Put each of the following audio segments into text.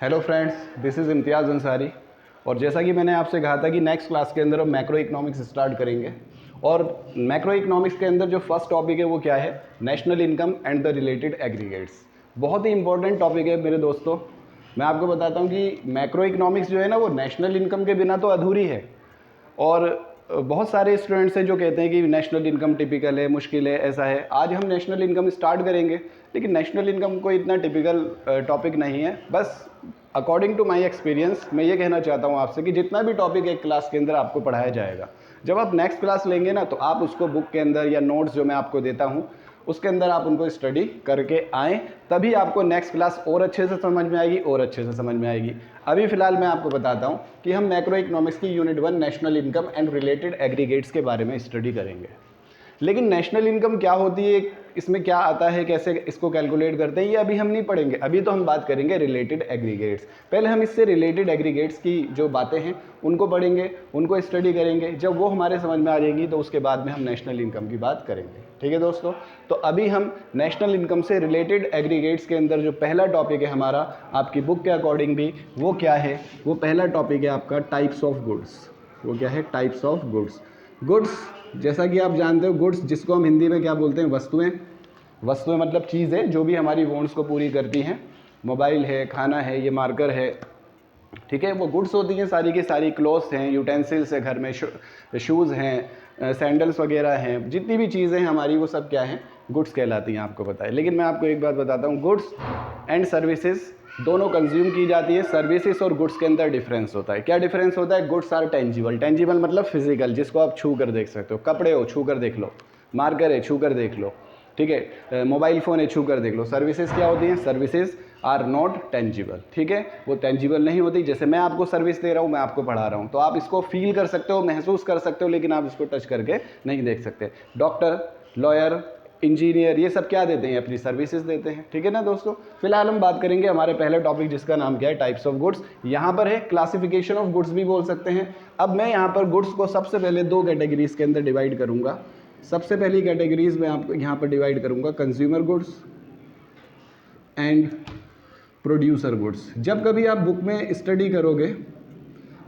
Hello friends, this is इम्तियाज़ अंसारी। और जैसा कि मैंने आपसे कहा था कि नेक्स्ट क्लास के अंदर हम मैक्रो इकोनॉमिक्स स्टार्ट करेंगे। और मैक्रो इकोनॉमिक्स के अंदर जो फर्स्ट टॉपिक है वो क्या है? National income and the related aggregates. बहुत ही इंपॉर्टेंट टॉपिक है मेरे दोस्तों। मैं आपको बताता हूँ कि मैक्रो इकोनॉमिक्स जो है ना वो नेशनल इनकम के बिना तो अधूरी है। और बहुत सारे स्टूडेंट्स हैं जो कहते हैं कि नेशनल इनकम टिपिकल है, मुश्किल है, ऐसा है। आज हम नेशनल इनकम स्टार्ट करेंगे, लेकिन नेशनल इनकम कोई इतना टिपिकल टॉपिक नहीं है। बस अकॉर्डिंग टू माय एक्सपीरियंस मैं ये कहना चाहता हूँ आपसे कि जितना भी टॉपिक एक क्लास के अंदर आपको पढ़ाया जाएगा, जब आप नेक्स्ट क्लास लेंगे ना तो आप उसको बुक के अंदर या नोट्स जो मैं आपको देता हूँ उसके अंदर आप उनको स्टडी करके आएँ, तभी आपको नेक्स्ट क्लास और अच्छे से समझ में आएगी और अच्छे से समझ में आएगी। अभी फ़िलहाल मैं आपको बताता हूँ कि हम मैक्रो इकोनॉमिक्स की unit 1 national income and related aggregates के बारे में स्टडी करेंगे। लेकिन नेशनल इनकम क्या होती है, इसमें क्या आता है, कैसे इसको कैलकुलेट करते हैं, ये अभी हम नहीं पढ़ेंगे। अभी तो हम बात करेंगे रिलेटेड एग्रीगेट्स। पहले हम इससे रिलेटेड एग्रीगेट्स की जो बातें हैं उनको पढ़ेंगे, उनको स्टडी करेंगे। जब वो हमारे समझ में आ जाएगी तो उसके बाद में हम नेशनल इनकम की बात करेंगे। ठीक है दोस्तों, तो अभी हम नेशनल इनकम से रिलेटेड एग्रीगेट्स के अंदर जो पहला टॉपिक है हमारा, आपकी बुक के अकॉर्डिंग भी, वो क्या है? वो पहला टॉपिक है आपका टाइप्स ऑफ गुड्स। वो क्या है? Types of goods. गुड्स, जैसा कि आप जानते हो, गुड्स जिसको हम हिंदी में क्या बोलते हैं? वस्तुएं। वस्तुएं मतलब चीज़ें जो भी हमारी वांट्स को पूरी करती हैं। मोबाइल है, खाना है, ये मार्कर है, ठीक है, वो गुड्स होती हैं सारी की सारी। क्लोथ्स हैं, यूटेंसिल्स है घर में, शूज़ हैं, सैंडल्स वगैरह हैं, जितनी भी चीज़ें हैं हमारी वो सब क्या हैं? गुड्स कहलाती हैं, आपको पता है। लेकिन मैं आपको एक बात बताता हूँ, गुड्स एंड सर्विसेज दोनों कंज्यूम की जाती है। सर्विसेज और गुड्स के अंदर डिफरेंस होता है। क्या डिफरेंस होता है? Goods are tangible. टेंजिबल मतलब फिजिकल, जिसको आप छू कर देख सकते हो। कपड़े हो, छू कर देख लो। मार्कर है, छू कर देख लो। ठीक है, मोबाइल फ़ोन है, छू कर देख लो। सर्विसेज क्या होती हैं? Services are not tangible. ठीक है, वो टेंजिबल नहीं होती। जैसे मैं आपको सर्विस दे रहा हूँ, मैं आपको पढ़ा रहा हूँ, तो आप इसको फील कर सकते हो, महसूस कर सकते हो, लेकिन आप इसको टच करके नहीं देख सकते। डॉक्टर, लॉयर, इंजीनियर, ये सब क्या देते हैं? अपनी सर्विसेज देते हैं। ठीक है ना दोस्तों। फिलहाल हम बात करेंगे हमारे पहले टॉपिक जिसका नाम क्या है? Types of goods. यहाँ पर है क्लासिफिकेशन ऑफ गुड्स भी बोल सकते हैं। अब मैं यहाँ पर गुड्स को सबसे पहले दो कैटेगरीज के अंदर डिवाइड करूँगा। सबसे पहली कैटेगरीज में आपको यहाँ पर डिवाइड करूँगा consumer goods and producer goods. जब कभी आप बुक में स्टडी करोगे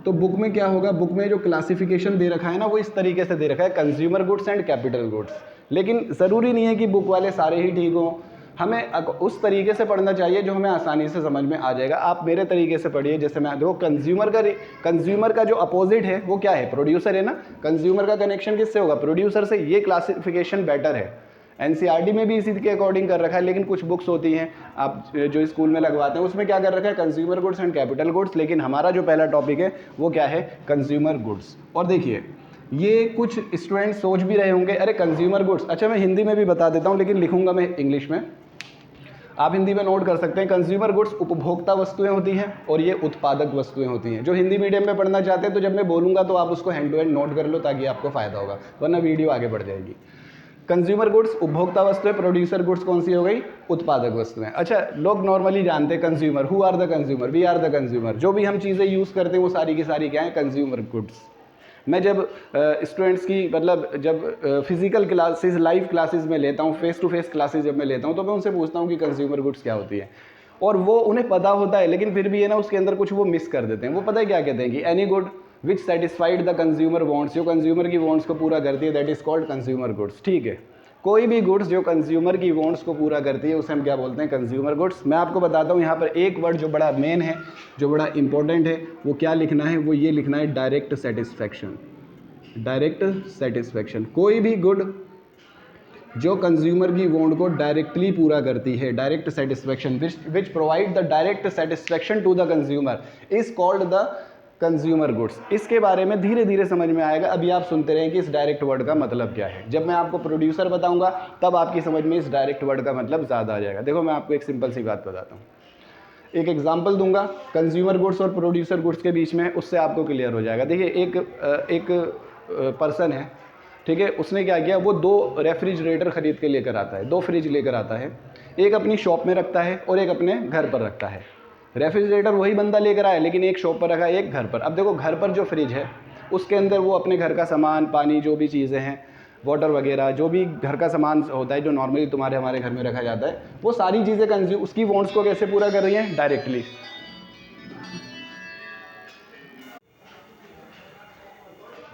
तो बुक में क्या होगा? बुक में जो क्लासिफिकेशन दे रखा है ना वो इस तरीके से दे रखा है, consumer goods and capital goods. लेकिन ज़रूरी नहीं है कि बुक वाले सारे ही ठीक हों। हमें उस तरीके से पढ़ना चाहिए जो हमें आसानी से समझ में आ जाएगा। आप मेरे तरीके से पढ़िए। जैसे मैं देखो, कंज्यूमर का जो अपोजिट है वो क्या है? प्रोड्यूसर है ना। कंज्यूमर का कनेक्शन किससे होगा? प्रोड्यूसर से। ये क्लासिफिकेशन बेटर है। एनसीईआरटी में भी इसी के अकॉर्डिंग कर रखा है, लेकिन कुछ बुक्स होती हैं आप जो स्कूल में लगवाते हैं उसमें क्या कर रखा है? Consumer goods and capital goods. लेकिन हमारा जो पहला टॉपिक है वो क्या है? Consumer goods. और देखिए, ये कुछ स्टूडेंट सोच भी रहे होंगे, अरे कंज्यूमर गुड्स, अच्छा मैं हिंदी में भी बता देता हूँ, लेकिन लिखूंगा मैं इंग्लिश में, आप हिंदी में नोट कर सकते हैं। कंज्यूमर गुड्स उपभोक्ता वस्तुएं होती हैं और ये उत्पादक वस्तुएं होती हैं। जो हिंदी मीडियम में पढ़ना चाहते हैं तो जब मैं बोलूँगा तो आप उसको हैंड टू हैंड नोट कर लो ताकि आपको फ़ायदा होगा, वरना वीडियो आगे बढ़ जाएगी। कंज्यूमर गुड्स उपभोक्ता वस्तुएं, प्रोड्यूसर गुड्स कौन सी हो गई? उत्पादक वस्तुएं। अच्छा, लोग नॉर्मली जानते हैं consumer, who are the consumer? We are the consumer. जो भी हम चीज़ें यूज़ करते हैं वो सारी की सारी क्या है? Consumer goods. मैं जब स्टूडेंट्स की मतलब जब फिजिकल क्लासेस, लाइव क्लासेस में लेता हूँ, फेस टू फेस क्लासेस जब मैं लेता हूँ, तो मैं उनसे पूछता हूँ कि कंज्यूमर गुड्स क्या होती है, और वो उन्हें पता होता है, लेकिन फिर भी है ना उसके अंदर कुछ वो मिस कर देते हैं। वो पता है क्या कहते हैं? कि any good which satisfied the consumer wants, जो कंज्यूमर की वांट्स को पूरा करती है, that is called consumer goods. ठीक है, कोई भी गुड्स जो कंज्यूमर की वांट्स को पूरा करती है उसे हम क्या बोलते हैं? Consumer goods. मैं आपको बताता हूँ यहाँ पर एक वर्ड जो बड़ा मेन है, जो बड़ा इंपॉर्टेंट है, वो क्या लिखना है? वो ये लिखना है, डायरेक्ट सेटिस्फैक्शन। Direct satisfaction. कोई भी गुड जो कंज्यूमर की वांट को डायरेक्टली पूरा करती है, direct satisfaction, which provide the direct satisfaction to the consumer, is called the consumer goods. इसके बारे में धीरे धीरे समझ में आएगा। अभी आप सुनते रहें कि इस डायरेक्ट वर्ड का मतलब क्या है। जब मैं आपको प्रोड्यूसर बताऊंगा तब आपकी समझ में इस डायरेक्ट वर्ड का मतलब ज़्यादा आ जाएगा। देखो, मैं आपको एक सिंपल सी बात बताता हूँ, एक एग्जाम्पल दूंगा कंज्यूमर गुड्स और प्रोड्यूसर गुड्स के बीच में, उससे आपको क्लियर हो जाएगा। देखिए, एक पर्सन है, ठीक है, उसने क्या किया? वो दो रेफ्रिजरेटर खरीद के लेकर आता है, दो फ्रिज लेकर आता है। एक अपनी शॉप में रखता है और एक अपने घर पर रखता है। रेफ्रिजरेटर वही बंदा लेकर आया, लेकिन एक शॉप पर रखा है, एक घर पर। अब देखो, घर पर जो फ्रिज है उसके अंदर वो अपने घर का सामान, पानी, जो भी चीज़ें हैं, वाटर वगैरह, जो भी घर का सामान होता है जो नॉर्मली हमारे घर में रखा जाता है, वो सारी चीज़ें उसकी वांट्स को कैसे पूरा कर रही हैं? डायरेक्टली।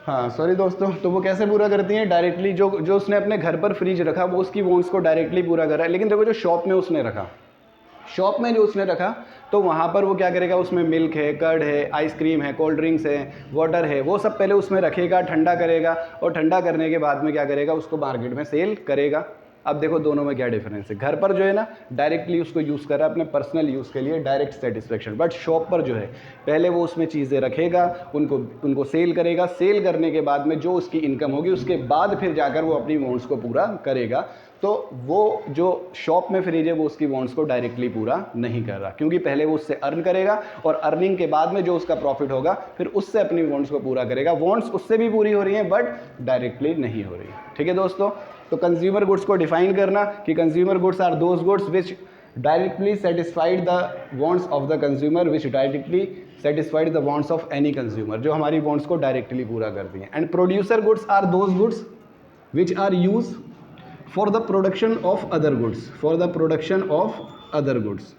हाँ सॉरी दोस्तों, तो वो कैसे पूरा करती हैं? डायरेक्टली जो जो उसने अपने घर पर फ्रिज रखा वो उसकी वॉन्ट्स को डायरेक्टली पूरा कर रहा है। लेकिन देखो जो शॉप में उसने रखा, शॉप में जो उसने रखा तो वहाँ पर वो क्या करेगा, उसमें मिल्क है, कर्ड है, आइसक्रीम है, कोल्ड ड्रिंक्स है, वाटर है, वो सब पहले उसमें रखेगा, ठंडा करेगा, और ठंडा करने के बाद में क्या करेगा, उसको मार्केट में सेल करेगा। अब देखो दोनों में क्या डिफरेंस है। घर पर जो है ना डायरेक्टली उसको यूज़ कर रहा है अपने पर्सनल यूज़ के लिए, डायरेक्ट सेटिस्फेक्शन। बट शॉप पर जो है पहले वो उसमें चीज़ें रखेगा, उनको सेल करेगा, सेल करने के बाद में जो उसकी इनकम होगी उसके बाद फिर जाकर वो अपनी वॉन्ट्स को पूरा करेगा। तो वो जो शॉप में फ्रिज है वो उसकी वॉन्ट्स को डायरेक्टली पूरा नहीं कर रहा, क्योंकि पहले वो उससे अर्न करेगा और अर्निंग के बाद में जो उसका प्रॉफिट होगा फिर उससे अपनी वॉन्ट्स को पूरा करेगा। वॉन्ट्स उससे भी पूरी हो रही हैं बट डायरेक्टली नहीं हो रही। ठीक है दोस्तों, तो कंज्यूमर गुड्स को डिफाइन करना कि consumer goods are those goods which directly satisfied the wants of the consumer, which directly satisfied the wants of any consumer, जो हमारी वॉन्ट्स को डायरेक्टली पूरा करती हैं। And producer goods are those goods which are use for the production of other goods, for the production of other goods.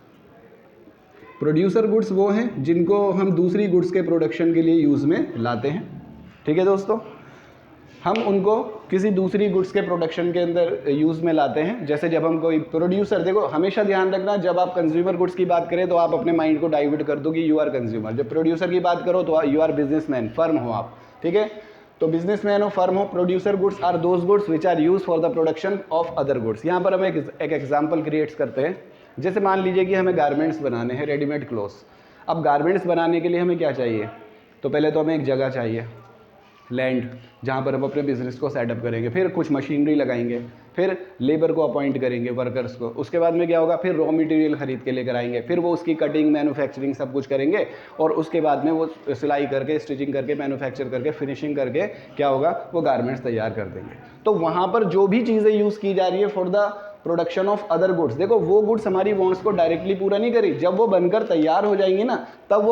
Producer goods वो हैं जिनको हम दूसरी गुड्स के प्रोडक्शन के लिए यूज़ में लाते हैं। ठीक है दोस्तों, हम उनको किसी दूसरी गुड्स के प्रोडक्शन के अंदर यूज़ में लाते हैं। जैसे जब हम कोई प्रोड्यूसर, देखो हमेशा ध्यान रखना जब आप कंज्यूमर गुड्स की बात करें तो आप अपने माइंड को डाइवर्ट कर दो कि यू आर कंज्यूमर। जब प्रोड्यूसर की बात करो तो यू आर बिजनेसमैन, फर्म हो आप। ठीक है, तो बिजनेसमैन हो, फर्म हो। Producer goods are those goods which are use for the production of other goods. यहाँ पर हम एक एग्जाम्पल क्रिएट्स करते हैं। जैसे मान लीजिए कि हमें गारमेंट्स बनाने हैं, रेडीमेड क्लोथ्स। अब गारमेंट्स बनाने के लिए हमें क्या चाहिए? तो पहले तो हमें एक जगह चाहिए, लैंड, जहाँ पर हम अपने बिज़नेस को सेटअप करेंगे, फिर कुछ मशीनरी लगाएंगे, फिर लेबर को अपॉइंट करेंगे, वर्कर्स को। उसके बाद में क्या होगा, फिर रॉ मटेरियल खरीद के लेकर आएंगे, फिर वो उसकी कटिंग, मैन्युफैक्चरिंग सब कुछ करेंगे, और उसके बाद में वो सिलाई करके, स्टिचिंग करके, मैन्युफैक्चर करके, फिनिशिंग करके क्या होगा, वो गारमेंट्स तैयार कर देंगे। तो वहाँ पर जो भी चीज़ें यूज़ की जा रही है for the production of other goods, देखो वो गुड्स हमारी वॉन्ट्स को डायरेक्टली पूरा नहीं करी। जब वो बनकर तैयार हो जाएंगी ना, तब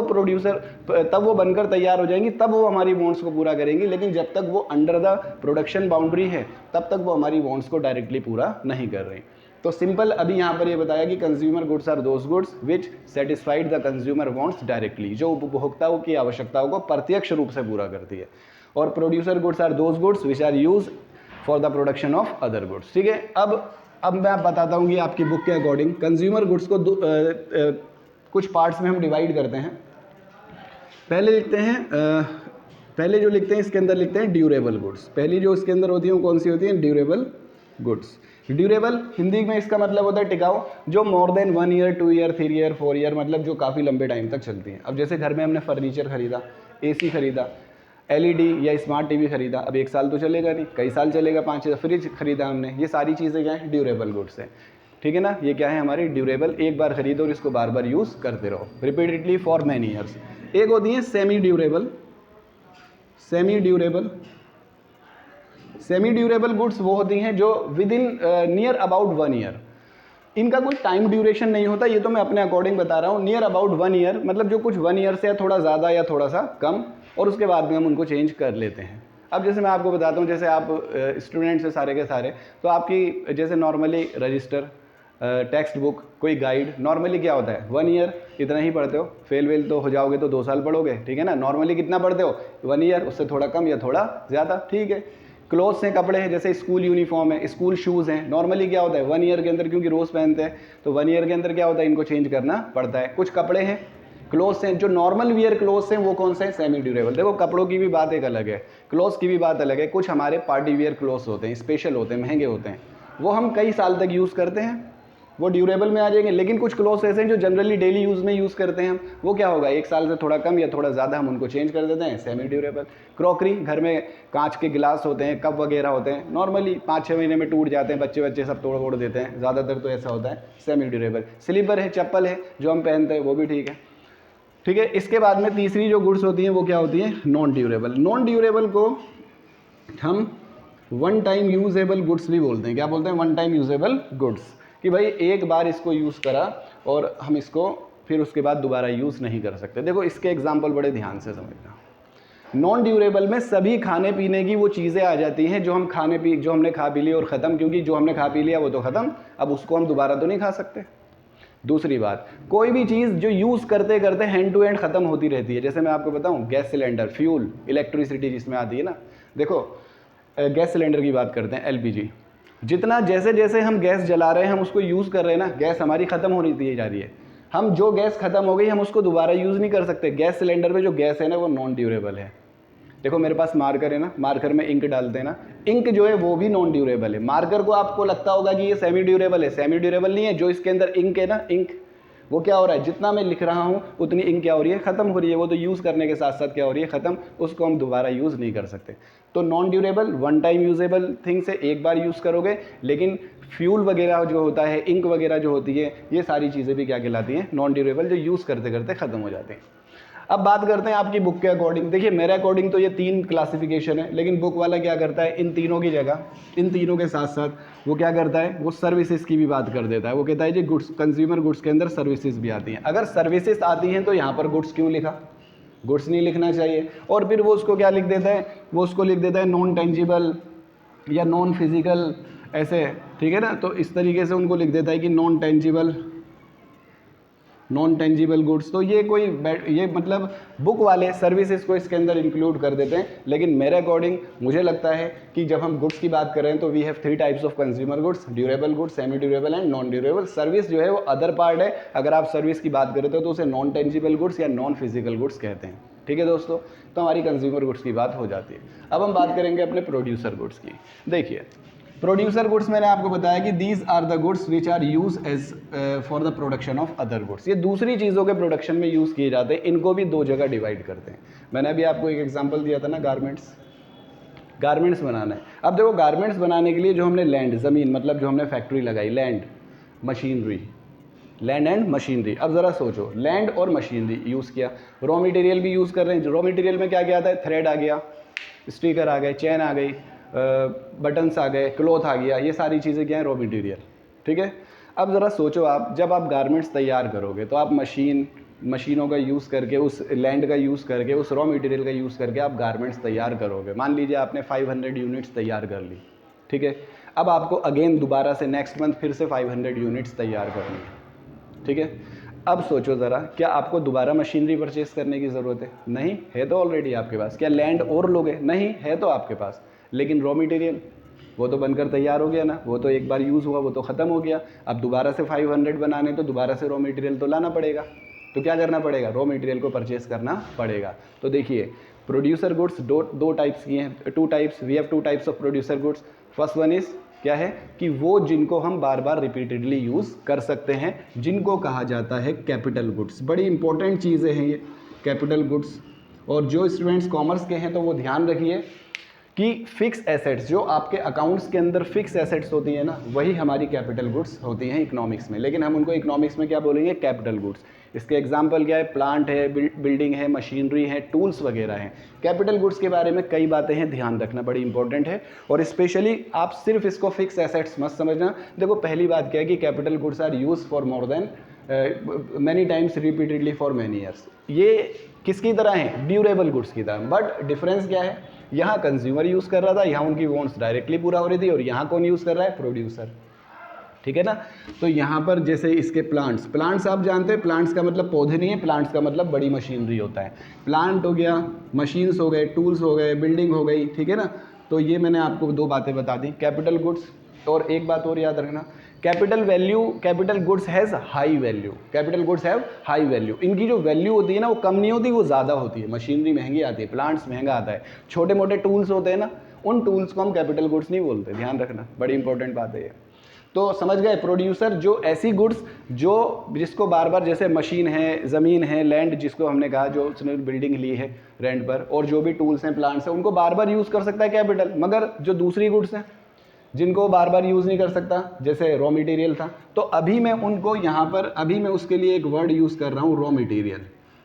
वो बनकर तैयार हो जाएंगी, तब वो हमारी वॉन्ट्स को पूरा करेंगी। लेकिन जब तक वो अंडर द प्रोडक्शन बाउंड्री है तब तक वो हमारी वॉन्ट्स को डायरेक्टली पूरा नहीं कर रही। तो सिंपल अभी यहाँ पर ये बताया कि consumer goods are those goods which satisfied the consumer wants directly, जो उपभोक्ताओं की आवश्यकताओं को प्रत्यक्ष रूप से पूरा करती है। और producer goods are those goods which are use for the production of other goods. ठीक है, अब मैं आप बताता हूँ कि आपकी बुक के अकॉर्डिंग कंज्यूमर गुड्स को कुछ पार्ट्स में हम डिवाइड करते हैं। पहले जो लिखते हैं इसके अंदर लिखते हैं ड्यूरेबल गुड्स। पहली जो इसके अंदर होती है वो कौन सी होती है? Durable goods. ड्यूरेबल हिंदी में इसका मतलब होता है टिकाऊ, जो more than 1 year, 2 year, 3 year, 4 year, मतलब जो काफ़ी लंबे टाइम तक चलती हैं। अब जैसे घर में हमने फर्नीचर खरीदा, AC खरीदा, LED या स्मार्ट TV खरीदा, अब 1 साल तो चलेगा नहीं, कई साल चलेगा, 5 फ्रिज खरीदा हमने, ये सारी चीज़ें क्या है? ड्यूरेबल गुड्स है। ठीक है ना, ये क्या है हमारी ड्यूरेबल, एक बार खरीदो और इसको बार बार यूज़ करते रहो, रिपीटेडली फॉर मैनी ईयर्स। एक होती है semi durable. Semi durable goods वो होती हैं जो with in near about 1 year, इनका कोई टाइम ड्यूरेशन नहीं होता, ये तो मैं अपने अकॉर्डिंग बता रहा हूँ। नियर अबाउट 1 ईयर मतलब जो कुछ 1 ईयर से थोड़ा ज़्यादा या थोड़ा सा कम, और उसके बाद में हम उनको चेंज कर लेते हैं। अब जैसे मैं आपको बताता हूँ, जैसे आप स्टूडेंट्स हैं सारे के सारे, तो आपकी जैसे नॉर्मली रजिस्टर, टेक्स्ट बुक, कोई गाइड, नॉर्मली क्या होता है 1 ईयर इतना ही पढ़ते हो, फेल वेल तो हो जाओगे तो 2 साल पढ़ोगे। ठीक है ना, नॉर्मली कितना पढ़ते हो? 1 ईयर, उससे थोड़ा कम या थोड़ा ज़्यादा। ठीक है, क्लोथ्स हैं, कपड़े हैं, जैसे स्कूल यूनिफॉर्म है, स्कूल शूज़ हैं, नॉर्मली क्या होता है 1 ईयर के अंदर, क्योंकि रोज़ पहनते हैं तो 1 ईयर के अंदर क्या होता है, इनको चेंज करना पड़ता है। कुछ कपड़े हैं, क्लोथ्स हैं, जो नॉर्मल वियर क्लोथ्स हैं वो कौन से हैं? Semi durable. देखो कपड़ों की भी बात एक अलग है, क्लोथ्स की भी बात अलग है। कुछ हमारे पार्टी वियर क्लोथ्स होते हैं, स्पेशल होते हैं, महंगे होते हैं, वो हम कई साल तक यूज़ करते हैं, वो ड्यूरेबल में आ जाएंगे। लेकिन कुछ क्लोथ्स ऐसे हैं जो जनरली डेली यूज़ में यूज़ करते हैं हम, वो क्या होगा 1 साल से थोड़ा कम या थोड़ा ज़्यादा हम उनको चेंज कर देते हैं, सेमी ड्यूरेबल। क्रॉकरी, घर में कांच के गिलास होते हैं, कप वगैरह होते हैं, नॉर्मली 5-6 महीने में टूट जाते हैं, बच्चे सब तोड़ देते हैं, ज़्यादातर तो ऐसा होता है, सेमी ड्यूरेबल। स्लीपर है, चप्पल है जो हम पहनते हैं, वो भी ठीक है। ठीक है, इसके बाद में तीसरी जो गुड्स होती हैं वो क्या होती हैं? Non durable. नॉन ड्यूरेबल को हम वन टाइम यूजेबल गुड्स भी बोलते हैं। क्या बोलते हैं? वन टाइम यूजेबल गुड्स, कि भाई एक बार इसको यूज़ करा और हम इसको फिर उसके बाद दोबारा यूज़ नहीं कर सकते। देखो इसके एग्जाम्पल बड़े ध्यान से समझना। नॉन ड्यूरेबल में सभी खाने पीने की वो चीज़ें आ जाती हैं जो हमने खा पी ली और ख़त्म, क्योंकि जो हमने खा पी लिया वो तो ख़त्म, अब उसको हम दोबारा तो नहीं खा सकते। दूसरी बात, कोई भी चीज़ जो यूज़ करते करते हैंड टू हैंड ख़त्म होती रहती है। जैसे मैं आपको बताऊं, गैस सिलेंडर, फ्यूल, इलेक्ट्रिसिटी जिसमें आती है ना, देखो गैस सिलेंडर की बात करते हैं, एलपीजी। जितना जैसे जैसे हम गैस जला रहे हैं, हम उसको यूज़ कर रहे हैं ना, गैस हमारी ख़त्म होनी दी जा रही है। हम जो गैस ख़त्म हो गई हम उसको दोबारा यूज़ नहीं कर सकते। गैस सिलेंडर में जो गैस है ना वो नॉन ड्यूरेबल है। देखो मेरे पास मार्कर है ना, मार्कर में इंक डालते हैं ना, इंक जो है वो भी नॉन ड्यूरेबल है। मार्कर को आपको लगता होगा कि ये सेमी ड्यूरेबल है, सेमी ड्यूरेबल नहीं है। जो इसके अंदर इंक है ना, इंक वो क्या हो रहा है, जितना मैं लिख रहा हूँ उतनी इंक क्या हो रही है, ख़त्म हो रही है। वो तो यूज़ करने के साथ साथ क्या हो रही है, ख़त्म, उसको हम दोबारा यूज़ नहीं कर सकते। तो non durable one time usable things है, एक बार यूज़ करोगे। लेकिन फ्यूल वगैरह जो होता है, इंक वगैरह जो होती है, ये सारी चीज़ें भी क्या कहलाती हैं, नॉन ड्यूरेबल, जो यूज़ करते करते ख़त्म हो जाते हैं। अब बात करते हैं आपकी बुक के अकॉर्डिंग। देखिए मेरे अकॉर्डिंग तो ये 3 क्लासिफिकेशन है, लेकिन बुक वाला क्या करता है, इन तीनों की जगह, इन तीनों के साथ साथ वो क्या करता है, वो सर्विसेज की भी बात कर देता है। वो कहता है जी गुड्स, कंज्यूमर गुड्स के अंदर सर्विसेज भी आती हैं। अगर सर्विसेज आती हैं तो यहाँ पर गुड्स क्यों लिखा, गुड्स नहीं लिखना चाहिए। और फिर वो उसको क्या लिख देता है, वो उसको लिख देता है नॉन टेंजिबल या नॉन फिजिकल, ऐसे, ठीक है ना। तो इस तरीके से उनको लिख देता है कि नॉन टेंजिबल गुड्स। तो ये कोई ये मतलब बुक वाले सर्विसेज को इसके अंदर इंक्लूड कर देते हैं। लेकिन मेरे अकॉर्डिंग मुझे लगता है कि जब हम गुड्स की बात कर रहे हैं तो we have 3 types of consumer goods, durable goods, semi durable and non durable. Service जो है वो अदर पार्ट है। अगर आप सर्विस की बात करते हो तो उसे नॉन टेंजिबल गुड्स या नॉन फिजिकल गुड्स कहते हैं। ठीक है दोस्तों, तो हमारी कंज्यूमर गुड्स की बात हो जाती है। अब हम बात करेंगे अपने प्रोड्यूसर गुड्स की। देखिए प्रोड्यूसर गुड्स मैंने आपको बताया कि these are the goods which are use as for the production of other goods. ये दूसरी चीज़ों के प्रोडक्शन में यूज़ किए जाते हैं। इनको भी 2 जगह डिवाइड करते हैं। मैंने अभी आपको एक एग्जांपल दिया था ना, गारमेंट्स बनाना है। अब देखो गारमेंट्स बनाने के लिए जो हमने लैंड, ज़मीन, मतलब जो हमने फैक्ट्री लगाई, land, machinery, land and machinery. अब ज़रा सोचो, लैंड और मशीनरी यूज़ किया, रॉ मटेरियल भी यूज़ कर रहे हैं। रॉ मटेरियल में क्या क्या आता है, थ्रेड आ गया, स्टिकर आ गए, चैन आ गई, बटन्स आ गए, क्लॉथ आ गया, ये सारी चीज़ें क्या है, रॉ मटेरियल। ठीक है। अब ज़रा सोचो, आप जब आप गारमेंट्स तैयार करोगे तो आप मशीनों का यूज़ करके, उस लैंड का यूज़ करके, उस रॉ मटेरियल का यूज़ करके आप गारमेंट्स तैयार करोगे। मान लीजिए आपने 500 यूनिट्स तैयार कर ली, ठीक है। अब आपको अगेन दोबारा से नेक्स्ट मंथ फिर से 500 यूनिट्स तैयार करनी है, ठीक है। अब सोचो ज़रा, क्या आपको दोबारा मशीनरी परचेस करने की ज़रूरत है? नहीं है, तो ऑलरेडी आपके पास। क्या लैंड और लोगे? नहीं है, तो आपके पास। लेकिन रॉ मटेरियल वो तो बनकर तैयार हो गया ना, वो तो एक बार यूज़ हुआ, वो तो ख़त्म हो गया। अब दोबारा से 500 बनाने तो दोबारा से रॉ मटेरियल तो लाना पड़ेगा। तो क्या करना पड़ेगा, रॉ मटेरियल को परचेस करना पड़ेगा। तो देखिए प्रोड्यूसर गुड्स दो टाइप्स की हैं, 2 types, we have 2 types of producer goods. First one is क्या है कि वो जिनको हम बार बार रिपीटेडली यूज़ कर सकते हैं, जिनको कहा जाता है कैपिटल गुड्स। बड़ी इंपॉर्टेंट चीज़ें हैं ये कैपिटल गुड्स। और जो स्टूडेंट्स कॉमर्स के हैं तो वो ध्यान रखिए कि फिक्स एसेट्स, जो आपके अकाउंट्स के अंदर फिक्स एसेट्स होती है ना, वही हमारी कैपिटल गुड्स होती हैं इकोनॉमिक्स में। लेकिन हम उनको इकोनॉमिक्स में क्या बोलेंगे, कैपिटल गुड्स। इसके एग्जांपल क्या है, प्लांट है, बिल्डिंग है, मशीनरी है, टूल्स वगैरह हैं। कैपिटल गुड्स के बारे में कई बातें हैं, ध्यान रखना बड़ी इंपॉर्टेंट है। और स्पेशली आप सिर्फ इसको फिक्स एसेट्स मत समझना। देखो पहली बात क्या है कि capital goods are use for more than many times repeatedly for many years. ये किसकी तरह है, ड्यूरेबल गुड्स की तरह। बट डिफरेंस क्या है, यहाँ कंज्यूमर यूज़ कर रहा था, यहाँ उनकी वॉन्ट्स डायरेक्टली पूरा हो रही थी, और यहाँ कौन यूज़ कर रहा है, प्रोड्यूसर। ठीक है ना। तो यहाँ पर जैसे इसके प्लांट्स आप जानते हैं, प्लांट्स का मतलब पौधे नहीं है, प्लांट्स का मतलब बड़ी मशीनरी होता है। प्लांट हो गया, मशीन्स हो गए, टूल्स हो गए, बिल्डिंग हो गई, ठीक है ना। तो ये मैंने आपको 2 बातें बता दी, कैपिटल गुड्स। और एक बात और याद रखना, capital goods has high value, capital goods have high value. इनकी जो वैल्यू होती है ना वो कम नहीं होती, वो ज़्यादा होती है। मशीनरी महंगी आती है, प्लांट्स महंगा आता है, छोटे मोटे टूल्स होते हैं ना, उन टूल्स को हम कैपिटल गुड्स नहीं बोलते, ध्यान रखना, बड़ी इंपॉर्टेंट बात है ये। तो समझ गए, प्रोड्यूसर जो ऐसी गुड्स जिसको बार बार, जैसे मशीन है, ज़मीन है, लैंड जिसको हमने कहा, जो उसने बिल्डिंग ली है रेंट पर, और जो भी टूल्स हैं, प्लांट्स हैं, उनको बार बार यूज़ कर सकता है कैपिटल। मगर जो दूसरी गुड्स हैं जिनको बार बार यूज़ नहीं कर सकता, जैसे रॉ मटेरियल था, तो अभी मैं उनको यहाँ पर, अभी मैं उसके लिए एक वर्ड यूज़ कर रहा हूँ, रॉ मटेरियल।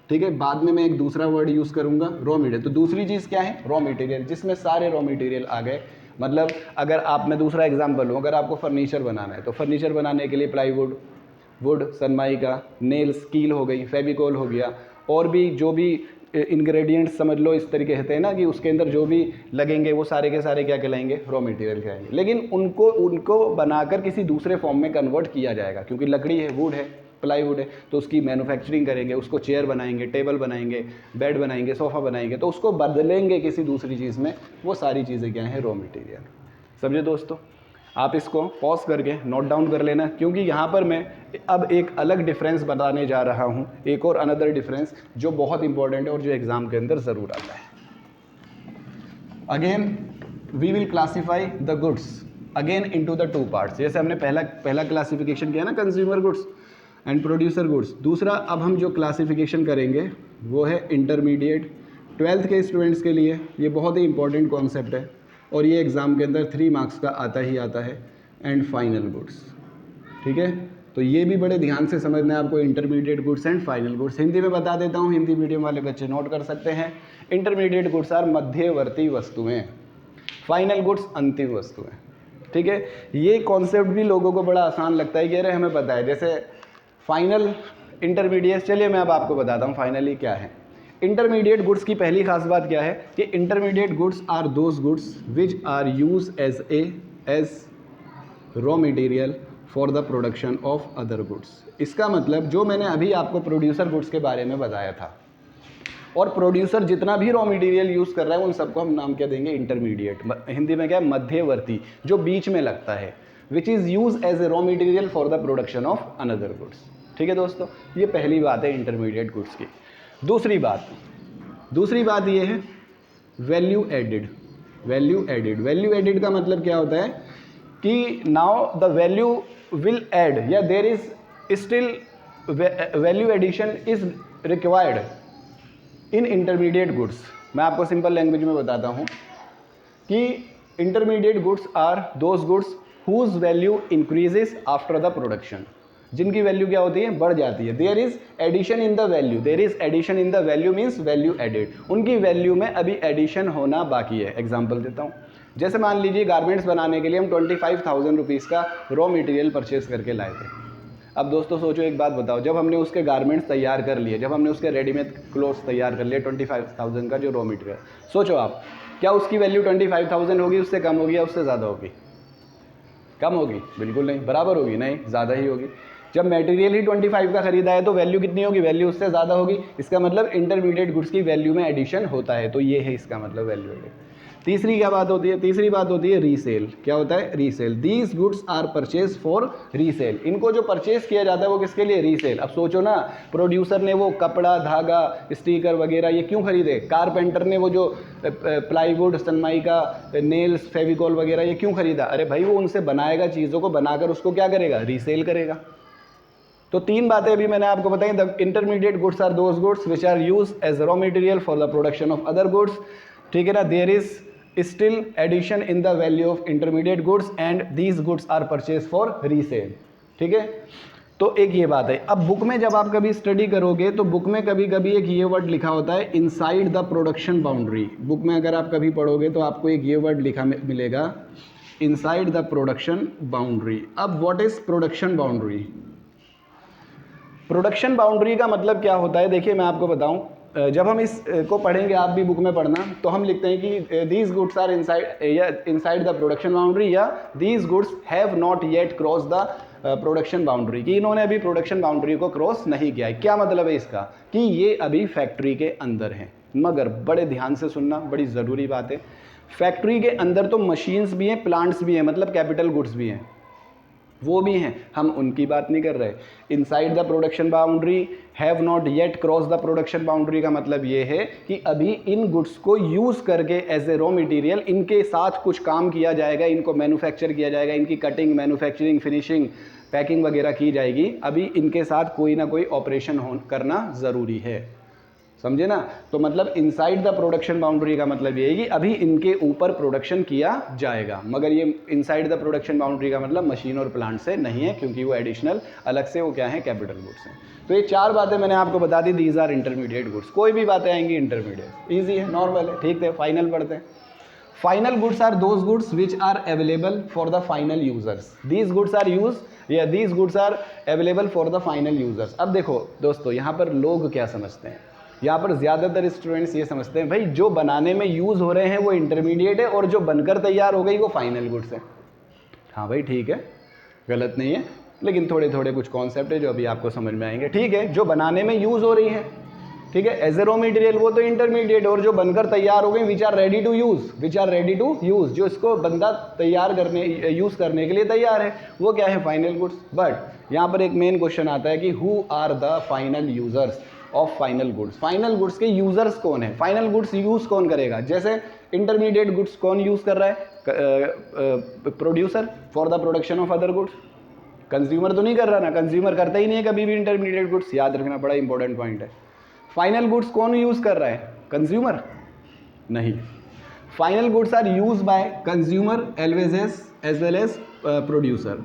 ठीक है, बाद में मैं एक दूसरा वर्ड यूज़ करूँगा, रॉ मटेरियल। तो दूसरी चीज़ क्या है, रॉ मटेरियल, जिसमें सारे रॉ मटेरियल आ गए। मतलब अगर आप, मैं दूसरा एग्जाम्पल लूँ, अगर आपको फर्नीचर बनाना है तो फर्नीचर बनाने के लिए प्लाईवुड, वुड, सनमाइका, नेल्स, कील हो गई, फेविकोल हो गया, और भी जो भी इंग्रेडिएंट्स समझ लो, इस तरीके से है ना कि उसके अंदर जो भी लगेंगे वो सारे के सारे क्या कहलाएंगे, रॉ मटेरियल कहलाएंगे। लेकिन उनको बनाकर किसी दूसरे फॉर्म में कन्वर्ट किया जाएगा, क्योंकि लकड़ी है, वुड है, प्लाईवुड है तो उसकी मैन्युफैक्चरिंग करेंगे, उसको चेयर बनाएंगे, टेबल बनाएंगे, बेड बनाएंगे, सोफ़ा बनाएंगे, तो उसको बदलेंगे किसी दूसरी चीज़ में, वो सारी चीज़ें क्या हैं, रॉ मटेरियल। समझे दोस्तों? आप इसको पॉज करके नोट डाउन कर लेना, क्योंकि यहाँ पर मैं अब एक अलग डिफरेंस बताने जा रहा हूँ, एक और अनदर डिफरेंस जो बहुत इंपॉर्टेंट है और जो एग्ज़ाम के अंदर ज़रूर आता है। Again we will classify the goods again into the two parts. जैसे हमने पहला क्लासिफिकेशन किया ना, consumer goods and producer goods. दूसरा अब हम जो क्लासिफिकेशन करेंगे वो है इंटरमीडिएट। 12th के स्टूडेंट्स के लिए ये बहुत ही इंपॉर्टेंट कॉन्सेप्ट है और ये एग्ज़ाम के अंदर 3 मार्क्स का आता ही आता है। एंड फाइनल गुड्स, ठीक है, तो ये भी बड़े ध्यान से समझना है आपको, intermediate goods and final goods. Hindi में बता देता हूँ, हिंदी मीडियम वाले बच्चे नोट कर सकते हैं। इंटरमीडिएट गुड्स आर मध्यवर्ती वस्तुएं, फाइनल गुड्स अंतिम वस्तुएं, ठीक है। ये कॉन्सेप्ट भी लोगों को बड़ा आसान लगता है कि अरे हमें पता है, जैसे फाइनल इंटरमीडिएट। चलिए मैं अब आपको बताता हूँ फाइनली क्या है। इंटरमीडिएट गुड्स की पहली खास बात क्या है कि intermediate goods are those goods which are use as raw material for the production of other goods. इसका मतलब जो मैंने अभी आपको प्रोड्यूसर गुड्स के बारे में बताया था, और प्रोड्यूसर जितना भी रॉ मटेरियल यूज़ कर रहा है उन सबको हम नाम क्या देंगे, इंटरमीडिएट। हिंदी में क्या है, मध्यवर्ती, जो बीच में लगता है, which is use as a raw material for the production of another goods. ठीक है दोस्तों, ये पहली बात है इंटरमीडिएट गुड्स की। दूसरी बात ये है वैल्यू एडिड। वैल्यू एडिड का मतलब क्या होता है कि now the value will add, या there is still value addition is required in intermediate goods. मैं आपको सिंपल लैंग्वेज में बताता हूँ कि intermediate goods are those goods whose value increases after the production, जिनकी वैल्यू क्या होती है, बढ़ जाती है। There is addition in the value, means value added, उनकी वैल्यू में अभी एडिशन होना बाकी है। एग्जाम्पल देता हूँ, जैसे मान लीजिए गारमेंट्स बनाने के लिए हम 25,000 रुपीज़ का रॉ मटेरियल परचेज करके लाए थे। अब दोस्तों सोचो, एक बात बताओ, जब हमने उसके गारमेंट्स तैयार कर लिए, जब हमने उसके रेडीमेड क्लोथ्स तैयार कर लिए 25,000 का जो रॉ मटेरियल, सोचो आप, क्या उसकी वैल्यू 25,000 होगी, उससे कम होगी या उससे ज़्यादा होगी? कम होगी? बिल्कुल नहीं, बराबर होगी, नहीं ज़्यादा ही होगी। जब मटेरियल ही 25 का खरीदा है तो वैल्यू कितनी होगी, वैल्यू उससे ज़्यादा होगी। इसका मतलब इंटरमीडिएट गुड्स की वैल्यू में एडिशन होता है, तो ये है इसका मतलब वैल्यू एडिड। तीसरी बात होती है रीसेल। क्या होता है? Resale. These goods are purchase for resale. इनको जो परचेज किया जाता है वो किसके लिए? रीसेल। अब सोचो ना, प्रोड्यूसर ने वो कपड़ा, धागा, स्टिकर वगैरह ये क्यों खरीदे? कारपेंटर ने वो जो प्लाईवुड, सनमाइका, नेल्स, फेविकॉल वगैरह ये क्यों खरीदा? अरे भाई वो उनसे बनाएगा, चीज़ों को बनाकर उसको क्या करेगा? रीसेल करेगा। तो 3 बातें अभी मैंने आपको बताई। The intermediate goods are those goods which are use as raw material for the production of other goods, ठीक है ना। There is still addition in the value of intermediate goods and these goods are purchase for resale, ठीक है। तो एक ये बात है। अब बुक में जब आप कभी स्टडी करोगे तो बुक में कभी कभी एक ये वर्ड लिखा होता है, inside the production boundary. Book में अगर आप कभी पढ़ोगे तो आपको एक ये वर्ड लिखा मिलेगा, इनसाइड द प्रोडक्शन बाउंड्री। अब what is production boundary? Production boundary का मतलब क्या होता है? देखिए मैं आपको बताऊं, जब हम इसको पढ़ेंगे, आप भी बुक में पढ़ना, तो हम लिखते हैं कि these goods are inside the production boundary, या these goods have not yet cross the production boundary, कि इन्होंने अभी प्रोडक्शन बाउंड्री को क्रॉस नहीं किया है। क्या मतलब है इसका? कि ये अभी फैक्ट्री के अंदर हैं। मगर बड़े ध्यान से सुनना, बड़ी ज़रूरी बात है, फैक्ट्री के अंदर तो मशीन्स भी हैं, प्लांट्स भी हैं, मतलब कैपिटल गुड्स भी हैं, वो भी हैं, हम उनकी बात नहीं कर रहे। Inside the production boundary, have not yet cross the production boundary का मतलब ये है कि अभी इन गुड्स को यूज़ करके एज ए रॉ मटेरियल इनके साथ कुछ काम किया जाएगा, इनको मैन्युफैक्चर किया जाएगा, इनकी कटिंग, मैन्युफैक्चरिंग, फिनिशिंग, पैकिंग वगैरह की जाएगी। अभी इनके साथ कोई ना कोई ऑपरेशन करना ज़रूरी है, समझे ना। तो मतलब इनसाइड द प्रोडक्शन बाउंड्री का मतलब ये है कि अभी इनके ऊपर प्रोडक्शन किया जाएगा, मगर ये इनसाइड द प्रोडक्शन बाउंड्री का मतलब मशीन और प्लांट से नहीं है, क्योंकि वो एडिशनल अलग से वो क्या है, कैपिटल गुड्स हैं। तो ये 4 बातें मैंने आपको बता दी, दीज आर इंटरमीडिएट गुड्स। कोई भी बातें आएंगी इंटरमीडिएट, ईजी है, नॉर्मल है, ठीक है। फाइनल पढ़ते हैं। Final goods are those goods which are available for the final users. These goods are these goods are available for the final users. अब देखो दोस्तों, यहाँ पर लोग क्या समझते हैं, यहाँ पर ज़्यादातर स्टूडेंट्स ये समझते हैं भाई जो बनाने में यूज़ हो रहे हैं वो इंटरमीडिएट है और जो बनकर तैयार हो गई वो फाइनल गुड्स है। हाँ भाई ठीक है, गलत नहीं है, लेकिन थोड़े थोड़े कुछ कॉन्सेप्ट है जो अभी आपको समझ में आएंगे। ठीक है, जो बनाने में यूज़ हो रही है, ठीक है, एज ए रॉ मटेरियल वो तो इंटरमीडिएट, और जो बनकर तैयार हो गए which are ready to use, which are ready to use, जो इसको बंदा तैयार करने यूज़ करने के लिए तैयार है, वो क्या है, फाइनल गुड्स। बट यहाँ पर एक मेन क्वेश्चन आता है कि who are the final users of final goods. Final goods के यूजर्स कौन है, फाइनल गुड्स यूज़ कौन करेगा। जैसे इंटरमीडिएट गुड्स कौन यूज़ कर रहा है, producer for the production of other goods. Consumer तो नहीं कर रहा ना, कंज्यूमर करता ही नहीं है कभी भी इंटरमीडिएट गुड्स, याद रखना बड़ा इंपॉर्टेंट पॉइंट है। फाइनल गुड्स कौन यूज़ कर रहा है, कंज्यूमर नहीं। Final goods are use by consumer as well as producer.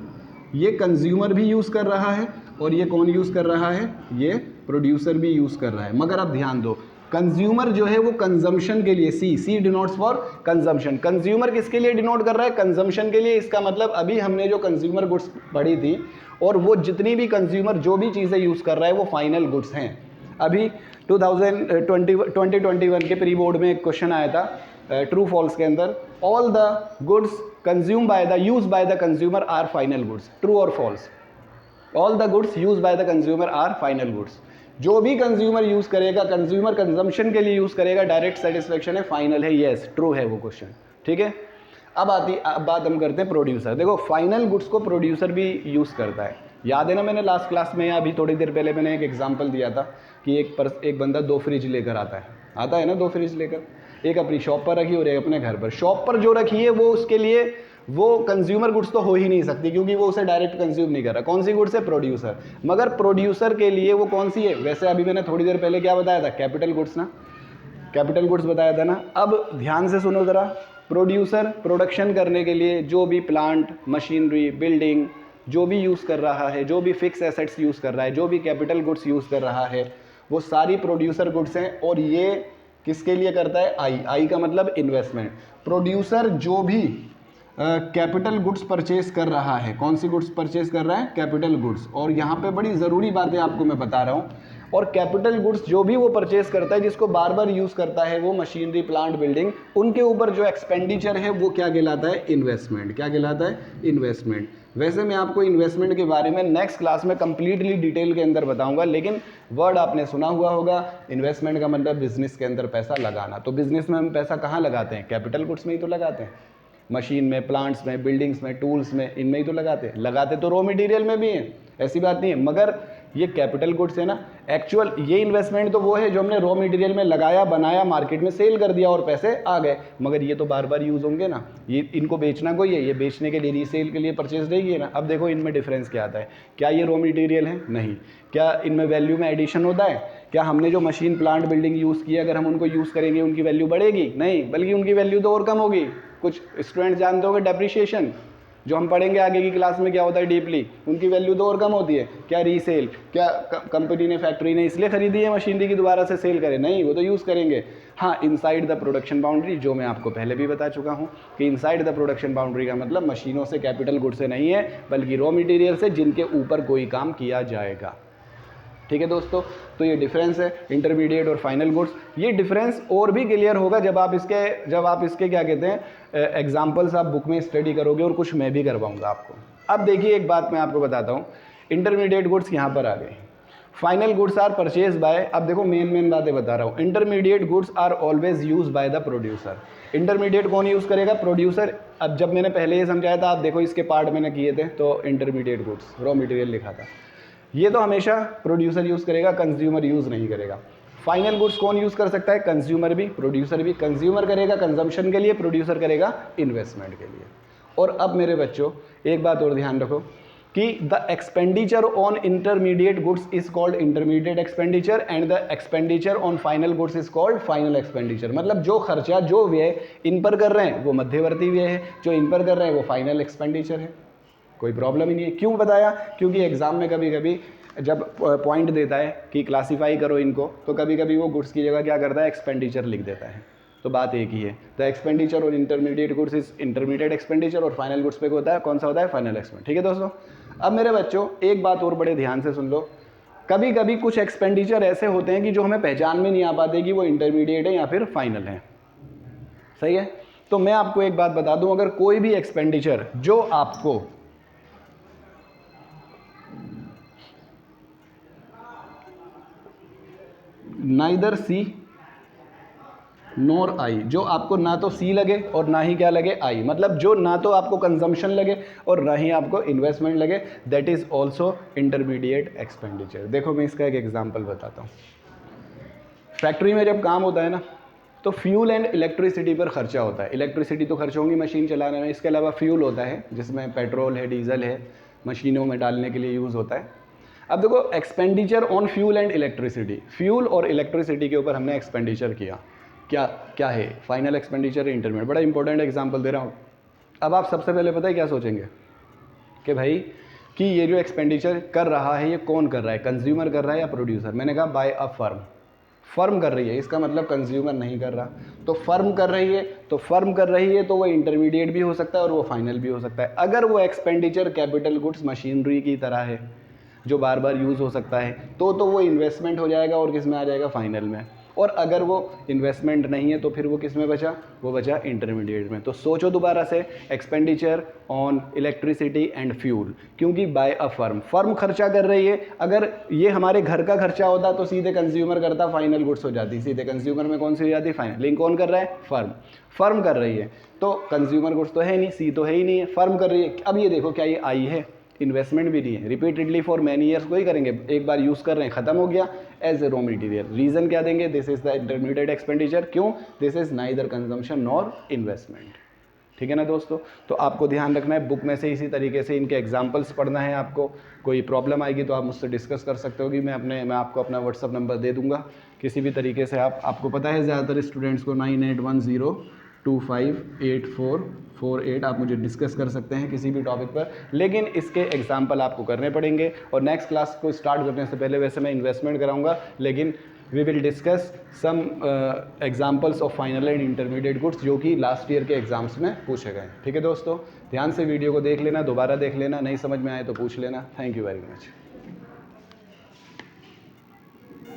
ये कंज्यूमर भी यूज़ कर रहा है और ये कौन यूज़ कर रहा है, ये प्रोड्यूसर भी यूज़ कर रहा है। मगर आप ध्यान दो, कंज्यूमर जो है वो कंजम्पशन के लिए, सी डिनोट्स फॉर कंजम्पशन। कंज्यूमर किसके लिए डिनोट कर रहा है, कंजम्पशन के लिए। इसका मतलब अभी हमने जो कंज्यूमर गुड्स पढ़ी थी, और वो जितनी भी कंज्यूमर जो भी चीज़ें यूज़ कर रहा है वो फाइनल गुड्स हैं। अभी 2021 के प्री बोर्ड में एक क्वेश्चन आया था ट्रू फॉल्स के अंदर, all the goods consume by the use by the consumer are final goods, true और false. All the goods use by the consumer are final goods. जो भी कंज्यूमर यूज करेगा, कंज्यूमर कंजम्पशन के लिए use करेगा, direct satisfaction है, final है, yes true है वो क्वेश्चन। ठीक है, अब बात हम करते हैं प्रोड्यूसर। देखो फाइनल गुड्स को प्रोड्यूसर भी यूज करता है। याद है ना, मैंने लास्ट क्लास में या अभी थोड़ी देर पहले मैंने एक एग्जांपल दिया था कि एक बंदा 2 फ्रिज लेकर आता है ना, 2 फ्रिज लेकर, एक अपनी शॉप पर रखी और एक अपने घर पर। शॉप पर जो रखी है वो उसके लिए वो कंज्यूमर गुड्स तो हो ही नहीं सकती, क्योंकि वो उसे डायरेक्ट कंज्यूम नहीं कर रहा। कौन सी गुड्स है, प्रोड्यूसर। मगर प्रोड्यूसर के लिए वो कौन सी है, वैसे अभी मैंने थोड़ी देर पहले क्या बताया था, कैपिटल गुड्स ना, कैपिटल गुड्स बताया था ना। अब ध्यान से सुनो ज़रा, प्रोड्यूसर प्रोडक्शन करने के लिए जो भी प्लांट, मशीनरी, बिल्डिंग जो भी यूज़ कर रहा है, जो भी फिक्स एसेट्स यूज़ कर रहा है, जो भी कैपिटल गुड्स यूज़ कर रहा है, वो सारी प्रोड्यूसर गुड्स हैं। और ये किसके लिए करता है, आई का मतलब इन्वेस्टमेंट। प्रोड्यूसर जो भी कैपिटल गुड्स परचेज कर रहा है, कौन सी गुड्स परचेज कर रहा है, कैपिटल गुड्स। और यहाँ पे बड़ी ज़रूरी बातें आपको मैं बता रहा हूँ। और कैपिटल गुड्स जो भी वो परचेज करता है, जिसको बार बार यूज़ करता है, वो मशीनरी, प्लांट, बिल्डिंग, उनके ऊपर जो एक्सपेंडिचर है वो क्या कहलाता है, इन्वेस्टमेंट। क्या कहलाता है, इन्वेस्टमेंट। वैसे मैं आपको इन्वेस्टमेंट के बारे में नेक्स्ट क्लास में कंप्लीटली डिटेल के अंदर बताऊंगा, लेकिन वर्ड आपने सुना हुआ होगा, इन्वेस्टमेंट का मतलब बिजनेस के अंदर पैसा लगाना। तो बिजनेस में हम पैसा कहाँ लगाते हैं, कैपिटल गुड्स में ही तो लगाते हैं, मशीन में, प्लांट्स में, बिल्डिंग्स में, टूल्स में, इनमें ही तो लगाते तो रॉ मटेरियल में भी हैं, ऐसी बात नहीं है। मगर ये कैपिटल गुड्स है ना, एक्चुअल ये इन्वेस्टमेंट तो वो है जो हमने रॉ मटेरियल में लगाया, बनाया, मार्केट में सेल कर दिया और पैसे आ गए। मगर ये तो बार बार यूज़ होंगे ना, ये इनको बेचना कोई है, ये बेचने के लिए, रीसेल के लिए परचेज रहेगी ना। अब देखो इनमें डिफरेंस क्या आता है, क्या ये रॉ मटेरियल है, नहीं। क्या इनमें वैल्यू में एडिशन होता है, क्या हमने जो मशीन, प्लांट, बिल्डिंग यूज़ किया, अगर हम उनको यूज़ करेंगे उनकी वैल्यू बढ़ेगी, नहीं, बल्कि उनकी वैल्यू तो और कम होगी। कुछ स्टूडेंट जानते होंगे डेप्रिशिएशन, जो हम पढ़ेंगे आगे की क्लास में क्या होता है डीपली, उनकी वैल्यू तो और कम होती है। क्या रीसेल, क्या कंपनी ने, फैक्ट्री ने इसलिए खरीदी है मशीनरी की दोबारा से सेल करे, नहीं, वो तो यूज़ करेंगे। हाँ, इनसाइड द प्रोडक्शन बाउंड्री, जो मैं आपको पहले भी बता चुका हूँ कि इनसाइड द प्रोडक्शन बाउंड्री का मतलब मशीनों से, कैपिटल गुड से नहीं है, बल्कि रॉ मटेरियल से, जिनके ऊपर कोई काम किया जाएगा। ठीक है दोस्तों, तो ये डिफरेंस है इंटरमीडिएट और फाइनल गुड्स। ये डिफरेंस और भी क्लियर होगा जब आप इसके क्या कहते हैं एग्जांपल्स आप बुक में स्टडी करोगे, और कुछ मैं भी करवाऊंगा आपको। अब देखिए एक बात मैं आपको बताता हूँ, इंटरमीडिएट गुड्स यहाँ पर आ गए, final goods are purchase by, अब देखो मेन बातें बता रहा हूँ। Intermediate goods are always use by the producer. Intermediate कौन यूज़ करेगा, प्रोड्यूसर। अब जब मैंने पहले ये समझाया था, आप देखो इसके पार्ट मैंने किए थे, तो इंटरमीडिएट गुड्स रॉ मटेरियल लिखा था, ये तो हमेशा प्रोड्यूसर यूज़ करेगा, कंज्यूमर यूज़ नहीं करेगा। फाइनल गुड्स कौन यूज़ कर सकता है, कंज्यूमर भी, प्रोड्यूसर भी। कंज्यूमर करेगा कंजम्पशन के लिए, प्रोड्यूसर करेगा इन्वेस्टमेंट के लिए। और अब मेरे बच्चों एक बात और ध्यान रखो कि the expenditure on intermediate goods is called intermediate expenditure and the expenditure on final goods is called final expenditure. मतलब जो खर्चा, जो व्यय इन पर कर रहे हैं वो मध्यवर्ती व्यय है, जो इन पर कर रहे हैं वो फाइनल एक्सपेंडिचर है। कोई प्रॉब्लम ही नहीं है। क्यों बताया, क्योंकि एग्जाम में कभी कभी जब पॉइंट देता है कि क्लासीफाई करो इनको, तो कभी कभी वो गुड्स की जगह क्या करता है, एक्सपेंडिचर लिख देता है। तो बात एक ही है, द एक्सपेंडिचर और intermediate goods is intermediate expenditure, और फाइनल गुड्स पे होता है, कौन सा होता है, फाइनल एक्सपेंडिचर। ठीक है दोस्तों, अब मेरे बच्चों एक बात और बड़े ध्यान से सुन लो, कभी कभी कुछ एक्सपेंडिचर ऐसे होते हैं कि जो हमें पहचान में नहीं आ पाते कि वो इंटरमीडिएट है या फिर फाइनल है। सही है, तो मैं आपको एक बात बता दूं, अगर कोई भी एक्सपेंडिचर जो आपको नाइदर सी नोर आई, जो आपको ना तो सी लगे और ना ही क्या लगे आई, मतलब जो ना तो आपको कंजम्पशन लगे और ना ही आपको इन्वेस्टमेंट लगे, that is also intermediate expenditure. देखो मैं इसका एक एग्जांपल बताता हूँ। फैक्ट्री में जब काम होता है ना, तो फ्यूल एंड इलेक्ट्रिसिटी पर खर्चा होता है। इलेक्ट्रिसिटी तो खर्च होंगी मशीन चलाने में, इसके अलावा फ्यूल होता है जिसमें पेट्रोल है, डीजल है, मशीनों में डालने के लिए यूज़ होता है। अब देखो expenditure on fuel and electricity, fuel और इलेक्ट्रिसिटी के ऊपर हमने एक्सपेंडिचर किया, क्या क्या है, फाइनल एक्सपेंडिचर है, इंटरमीडिएट। बड़ा इंपॉर्टेंट एग्जांपल दे रहा हूँ। अब आप सबसे पहले पता है क्या सोचेंगे कि भाई कि ये जो एक्सपेंडिचर कर रहा है ये कौन कर रहा है, कंज्यूमर कर रहा है या प्रोड्यूसर। मैंने कहा बाय अ फर्म, फर्म कर रही है, इसका मतलब कंज्यूमर नहीं कर रहा। तो फर्म कर रही है, तो फर्म कर रही है तो वो इंटरमीडिएट भी हो सकता है और वो फाइनल भी हो सकता है। अगर वो एक्सपेंडिचर कैपिटल गुड्स मशीनरी की तरह है जो बार बार यूज़ हो सकता है, तो वो इन्वेस्टमेंट हो जाएगा और किस में आ जाएगा, फाइनल में। और अगर वो इन्वेस्टमेंट नहीं है तो फिर वो किस में बचा, वो बचा इंटरमीडिएट में। तो सोचो दोबारा से, expenditure on electricity and fuel, क्योंकि बाय अ फर्म, फर्म खर्चा कर रही है। अगर ये हमारे घर का खर्चा होता तो सीधे कंज्यूमर करता, फाइनल गुड्स हो जाती, सीधे कंज्यूमर में कौन सी हो जाती, फाइनल। लिंक कौन कर रहा है, फर्म। फर्म कर रही है तो कंज्यूमर गुड्स तो है नहीं, सी तो है ही नहीं है, फर्म कर रही है। अब ये देखो क्या ये आई है, इन्वेस्टमेंट भी नहीं है, रिपीटेडली फॉर मैनी ईयर्स कोई करेंगे, एक बार यूज़ कर रहे हैं, खत्म हो गया as a raw material. Reason क्या देंगे, this is the intermediate expenditure. क्यों, this is neither consumption nor investment. ठीक है ना दोस्तों। तो आपको ध्यान रखना है, बुक में से इसी तरीके से इनके एग्जाम्पल्स पढ़ना है आपको। कोई प्रॉब्लम आएगी तो आप मुझसे डिस्कस कर सकते हो कि मैं आपको अपना व्हाट्सअप नंबर दे दूंगा, किसी भी तरीके से आपको पता है ज़्यादातर स्टूडेंट्स को 9810258448 आप मुझे डिस्कस कर सकते हैं किसी भी टॉपिक पर, लेकिन इसके एग्जाम्पल आपको करने पड़ेंगे। और नेक्स्ट क्लास को स्टार्ट करने से पहले वैसे मैं इन्वेस्टमेंट कराऊंगा, लेकिन we will discuss some examples of final and intermediate goods जो कि लास्ट ईयर के एग्जाम्स में पूछे गए। ठीक है दोस्तों, ध्यान से वीडियो को देख लेना, दोबारा देख लेना, नहीं समझ में आए तो पूछ लेना। Thank you very much.